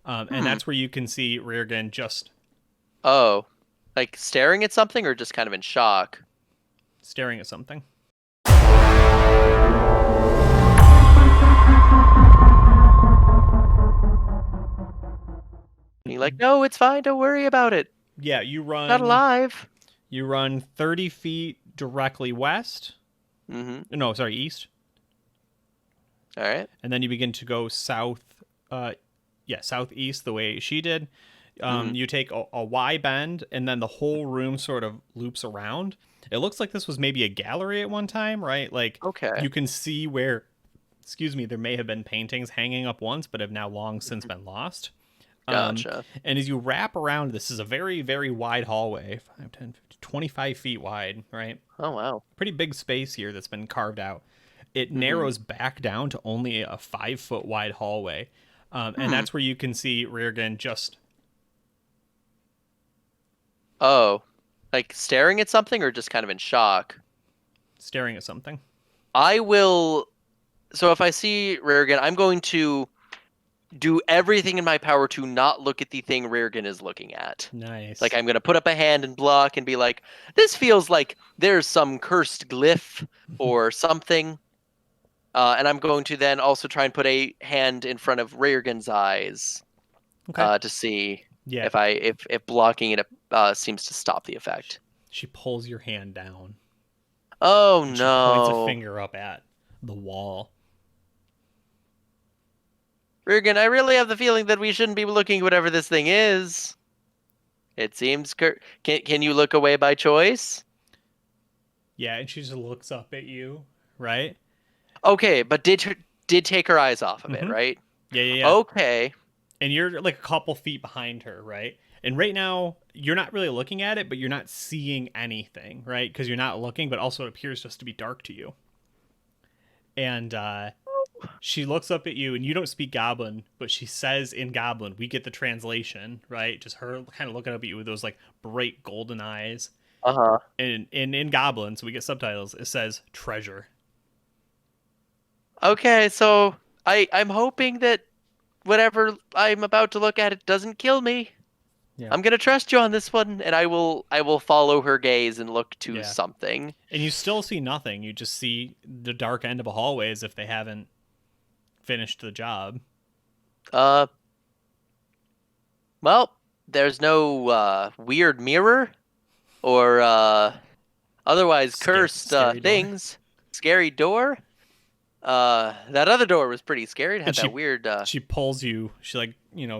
And that's where you can see Riergan just Oh, like staring at something or just kind of in shock? staring at something. Being like, no, it's fine. Don't worry about it. Yeah, Not alive. You run 30 feet directly west. Mm-hmm. No, sorry, east. All right. And then you begin to go south. Southeast the way she did. You take a Y bend, and then the whole room sort of loops around. It looks like this was maybe a gallery at one time, right? Like Okay. you can see where, excuse me, there may have been paintings hanging up once, but have now long since been lost. Gotcha. And as you wrap around, this is a very, very wide hallway, 5, 10, 15, 25 feet wide, right? Oh, wow. Pretty big space here that's been carved out. It narrows back down to only a 5 foot wide hallway. And that's where you can see Riergan just Oh, like staring at something or just kind of in shock? staring at something. I will. So if I see Rarigan, I'm going to do everything in my power to not look at the thing Rarigan is looking at. Nice. Like I'm going to put up a hand and block and be like, this feels like there's some cursed glyph or something. And I'm going to then also try and put a hand in front of Rarigan's eyes to see if blocking it seems to stop the effect. She pulls your hand down. Oh and no! She points a finger up at the wall. Rarigan, I really have the feeling that we shouldn't be looking whatever this thing is. It seems can you look away by choice? Yeah, and she just looks up at you, right? Okay, but did take her eyes off of it, right? Yeah. Okay. And you're like a couple feet behind her, right? And right now, you're not really looking at it, but you're not seeing anything, right? Because you're not looking, but also it appears just to be dark to you. And she looks up at you, and you don't speak Goblin, but she says in Goblin, we get the translation, right? Just her kind of looking up at you with those like bright golden eyes. Uh-huh. And in Goblin, so we get subtitles, it says treasure. Okay, so I'm hoping that whatever I'm about to look at it doesn't kill me. Yeah. I'm gonna trust you on this one, and I will follow her gaze and look to something. And you still see nothing. You just see the dark end of a hallway as if they haven't finished the job. Well, there's no weird mirror or otherwise cursed things. Scary door. That other door was pretty scary. It had that weird. She pulls you. She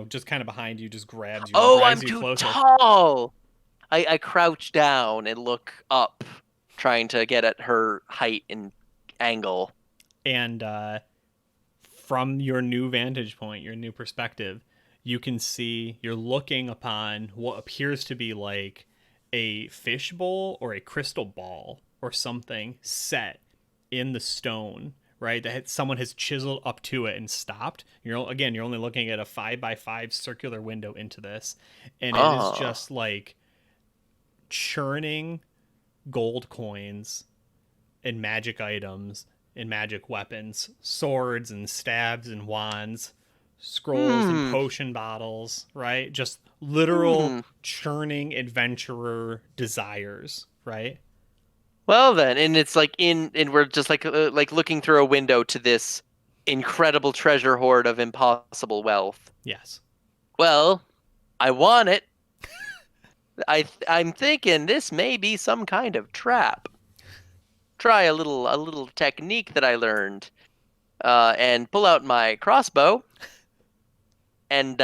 just kind of behind you, just grabs you. Oh, grabs I'm you too closer. tall. I crouch down and look up, trying to get at her height and angle. And from your new vantage point, your new perspective, you can see you're looking upon what appears to be like a fishbowl or a crystal ball or something set in the stone. Right, that someone has chiseled up to it and stopped. You're only looking at a 5x5 circular window into this, and it is just like churning gold coins and magic items and magic weapons, swords and stabs and wands, scrolls and potion bottles. Right, just literal churning adventurer desires. Right. Well then, and it's like and we're just like looking through a window to this incredible treasure hoard of impossible wealth. Yes. Well, I want it. I'm thinking this may be some kind of trap. Try a little technique that I learned, and pull out my crossbow, and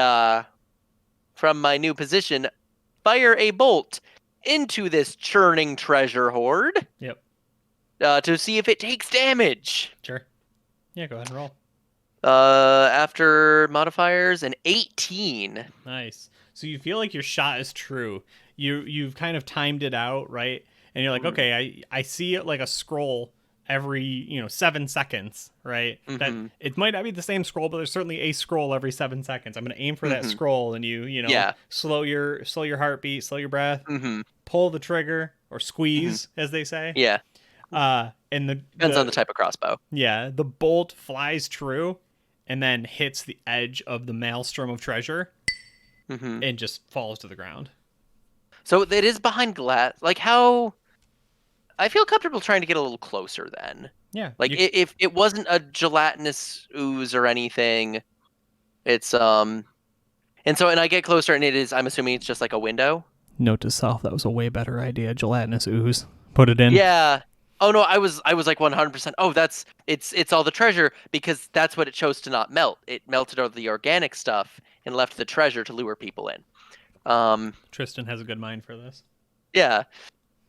from my new position, fire a bolt into this churning treasure hoard. Yep. To see if it takes damage. Sure. Yeah, go ahead and roll. After modifiers, an 18. Nice. So you feel like your shot is true. You've kind of timed it out, right? And you're like, okay, I see it like a scroll every 7 seconds, right? That it might not be the same scroll, but there's certainly a scroll every 7 seconds. I'm gonna aim for that scroll, and slow your heartbeat, slow your breath, pull the trigger or squeeze, as they say. Yeah. And depends on the type of crossbow. Yeah, the bolt flies true, and then hits the edge of the maelstrom of treasure Mm-hmm. and just falls to the ground. So it is behind glass. Like how I feel comfortable trying to get a little closer then. Yeah. Like if it wasn't a gelatinous ooze or anything, it's and I get closer and it is, I'm assuming it's just like a window. Note to self, that was a way better idea. Gelatinous ooze. Put it in. Yeah. Oh no, I was like 100%. Oh, it's all the treasure because that's what it chose to not melt. It melted all the organic stuff and left the treasure to lure people in. Tristan has a good mind for this. Yeah.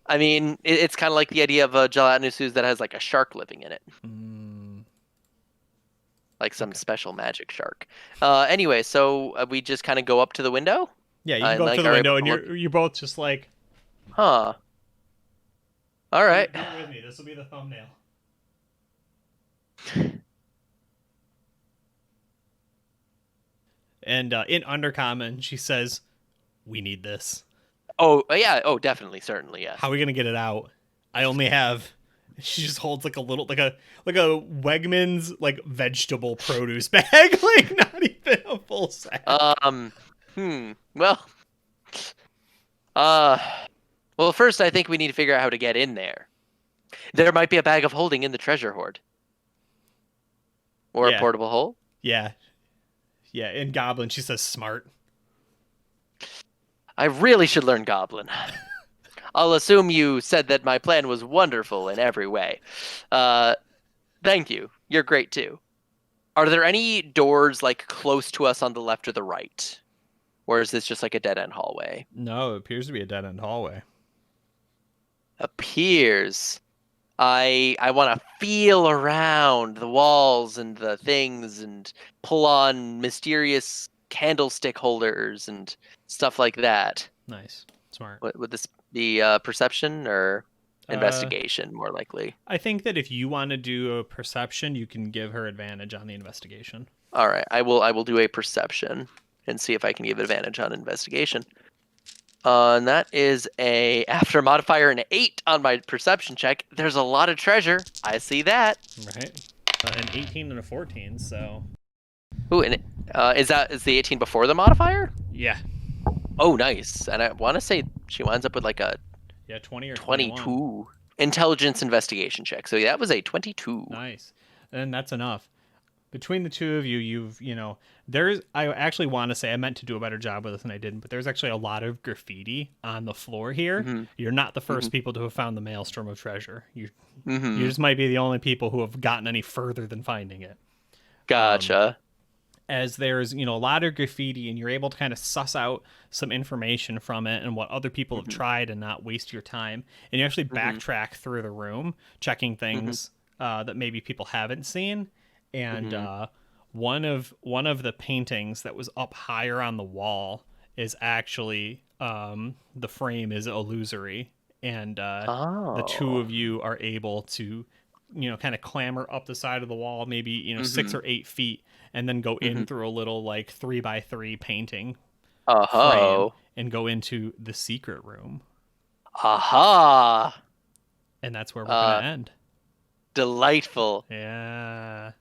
I mean, it's kind of like the idea of a gelatinous ooze that has like a shark living in it. Like some special magic shark. Anyway, so we just kind of go up to the window. Yeah, you can go up like, to the are window, able and to you're both just like, Huh. All right. "Bear with me. This will be the thumbnail." And in Undercommon, she says, "We need this. Oh yeah. Oh, definitely, certainly, yes. How are we gonna get it out? I only have." She just holds like a little, like a Wegmans like vegetable produce bag, like not even a full sack. Well. Well, first I think we need to figure out how to get in there. There might be a bag of holding in the treasure hoard. Or Yeah. a portable hole. Yeah. Yeah, in Goblin, she says smart. I really should learn Goblin. I'll assume you said that my plan was wonderful in every way. Thank you. You're great too. Are there any doors like close to us on the left or the right? Or is this just like a dead-end hallway? No, it appears to be a dead-end hallway. Appears. I want to feel around the walls and the things and pull on mysterious candlestick holders and stuff like that. Nice. Smart. Would this be perception or investigation, more likely? I think that if you want to do a perception, you can give her advantage on the investigation. All right, I will do a perception and see if I can give advantage on investigation. And that is after modifier an 8 on my perception check. There's a lot of treasure. I see that. Right. An 18 and a 14, so. Ooh, and is the 18 before the modifier? Yeah. Oh, nice. And I want to say she winds up with like a 20 or 22 21. intelligence investigation check. So that was a 22. Nice. And that's enough. Between the two of you, I actually want to say I meant to do a better job with this and I didn't, but there's actually a lot of graffiti on the floor here. Mm-hmm. You're not the 1st people to have found the maelstrom of treasure. You just might be the only people who have gotten any further than finding it. Gotcha. As there's, a lot of graffiti and you're able to kind of suss out some information from it and what other people have tried and not waste your time. And you actually backtrack through the room, checking things that maybe people haven't seen. And one of the paintings that was up higher on the wall is actually the frame is illusory, and the two of you are able to kind of clamber up the side of the wall, maybe 6 or 8 feet, and then go in through a little like 3x3 painting frame and go into the secret room. Aha! And that's where we're gonna end. Delightful. Yeah.